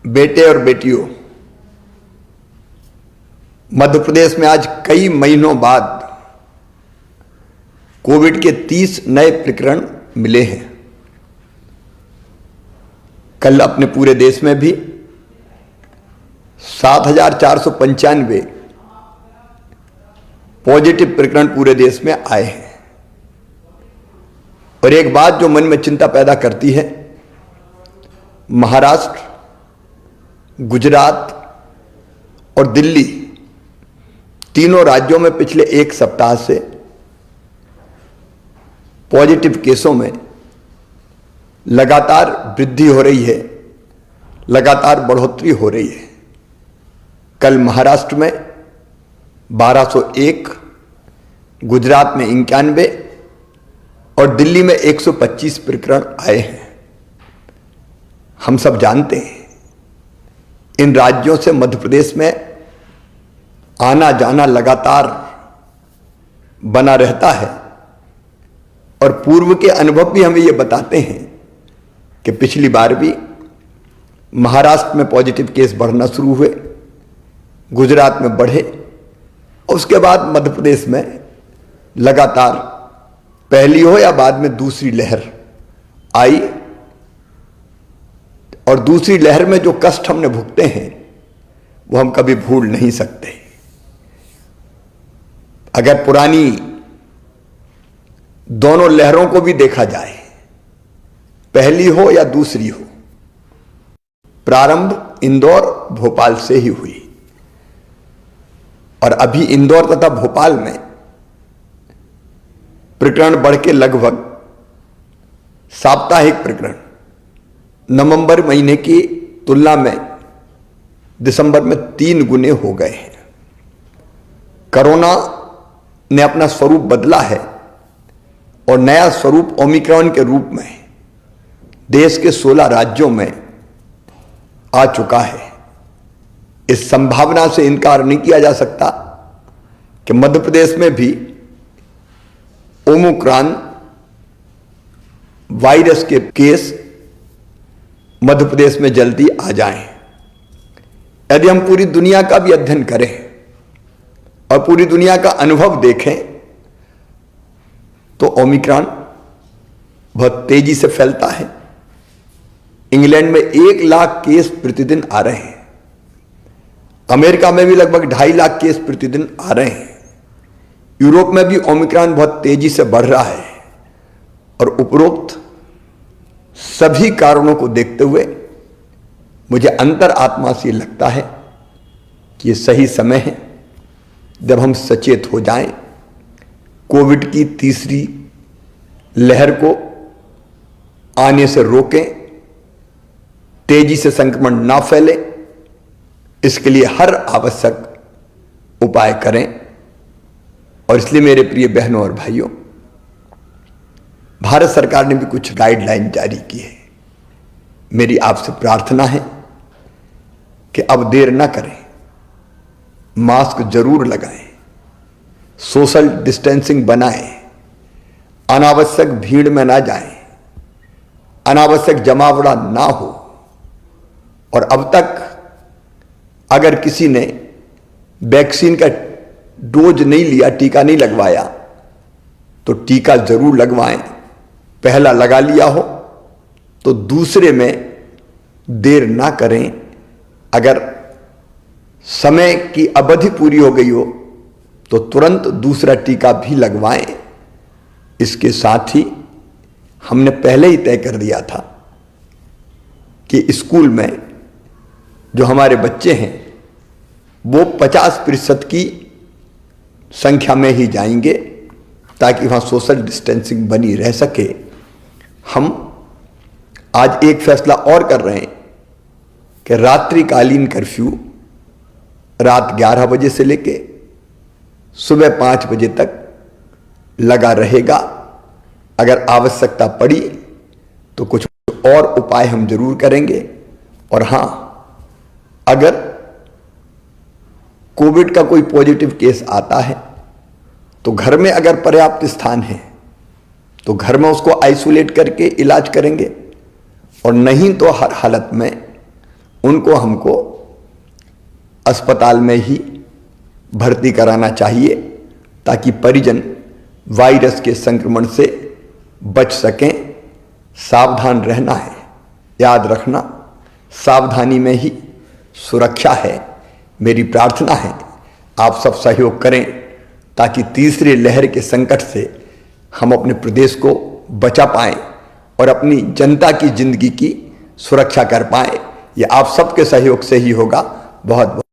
बेटे और बेटियों, मध्य प्रदेश में आज कई महीनों बाद कोविड के 30 नए प्रकरण मिले हैं। कल अपने पूरे देश में भी 7,495 पॉजिटिव प्रकरण पूरे देश में आए हैं। और एक बात जो मन में चिंता पैदा करती है, महाराष्ट्र, गुजरात और दिल्ली तीनों राज्यों में पिछले एक सप्ताह से पॉजिटिव केसों में लगातार वृद्धि हो रही है, लगातार बढ़ोतरी हो रही है। कल महाराष्ट्र में 1201, गुजरात में 91 और दिल्ली में 125 प्रकरण आए हैं। हम सब जानते हैं इन राज्यों से मध्य प्रदेश में आना जाना लगातार बना रहता है और पूर्व के अनुभव भी हमें ये बताते हैं कि पिछली बार भी महाराष्ट्र में पॉजिटिव केस बढ़ना शुरू हुए, गुजरात में बढ़े और उसके बाद मध्य प्रदेश में लगातार पहली हो या बाद में दूसरी लहर आई। और दूसरी लहर में जो कष्ट हमने भुगते हैं वो हम कभी भूल नहीं सकते। अगर पुरानी दोनों लहरों को भी देखा जाए, पहली हो या दूसरी हो, प्रारंभ इंदौर भोपाल से ही हुई और अभी इंदौर तथा भोपाल में प्रकरण बढ़ के लगभग साप्ताहिक प्रकरण नवंबर महीने की तुलना में दिसंबर में 3 गुने हो गए हैं। कोरोना ने अपना स्वरूप बदला है और नया स्वरूप ओमिक्रॉन के रूप में देश के 16 राज्यों में आ चुका है। इस संभावना से इनकार नहीं किया जा सकता कि मध्य प्रदेश में भी ओमिक्रॉन वायरस के केस मध्य प्रदेश में जल्दी आ जाएं। यदि हम पूरी दुनिया का भी अध्ययन करें और पूरी दुनिया का अनुभव देखें तो ओमिक्रॉन बहुत तेजी से फैलता है। इंग्लैंड में 1 लाख केस प्रतिदिन आ रहे हैं। अमेरिका में भी लगभग 2.5 लाख केस प्रतिदिन आ रहे हैं। यूरोप में भी ओमिक्रॉन बहुत तेजी से बढ़ रहा है और उपरोक्त सभी कारणों को देखते हुए मुझे अंतर आत्मा से लगता है कि ये सही समय है जब हम सचेत हो जाएं, कोविड की तीसरी लहर को आने से रोकें, तेजी से संक्रमण ना फैले, इसके लिए हर आवश्यक उपाय करें। और इसलिए मेरे प्रिय बहनों और भाइयों, भारत सरकार ने भी कुछ गाइडलाइन जारी की है। मेरी आपसे प्रार्थना है कि अब देर ना करें, मास्क जरूर लगाएं, सोशल डिस्टेंसिंग बनाएं, अनावश्यक भीड़ में ना जाएं, अनावश्यक जमावड़ा ना हो। और अब तक अगर किसी ने वैक्सीन का डोज नहीं लिया, टीका नहीं लगवाया, तो टीका जरूर लगवाएं। पहला लगा लिया हो तो दूसरे में देर ना करें। अगर समय की अवधि पूरी हो गई हो तो तुरंत दूसरा टीका भी लगवाएं। इसके साथ ही हमने पहले ही तय कर दिया था कि स्कूल में जो हमारे बच्चे हैं वो 50% की संख्या में ही जाएंगे ताकि वहां सोशल डिस्टेंसिंग बनी रह सके। हम आज एक फैसला और कर रहे हैं कि रात्रिकालीन कर्फ्यू रात 11 बजे से लेके सुबह 5 बजे तक लगा रहेगा। अगर आवश्यकता पड़ी तो कुछ और उपाय हम जरूर करेंगे। और हां, अगर कोविड का कोई पॉजिटिव केस आता है तो घर में अगर पर्याप्त स्थान है तो घर में उसको आइसोलेट करके इलाज करेंगे और नहीं तो हर हालत में उनको हमको अस्पताल में ही भर्ती कराना चाहिए ताकि परिजन वायरस के संक्रमण से बच सकें। सावधान रहना है, याद रखना सावधानी में ही सुरक्षा है। मेरी प्रार्थना है आप सब सहयोग करें ताकि तीसरी लहर के संकट से हम अपने प्रदेश को बचा पाएं और अपनी जनता की जिंदगी की सुरक्षा कर पाएं। यह आप सबके सहयोग से ही होगा। बहुत बहुत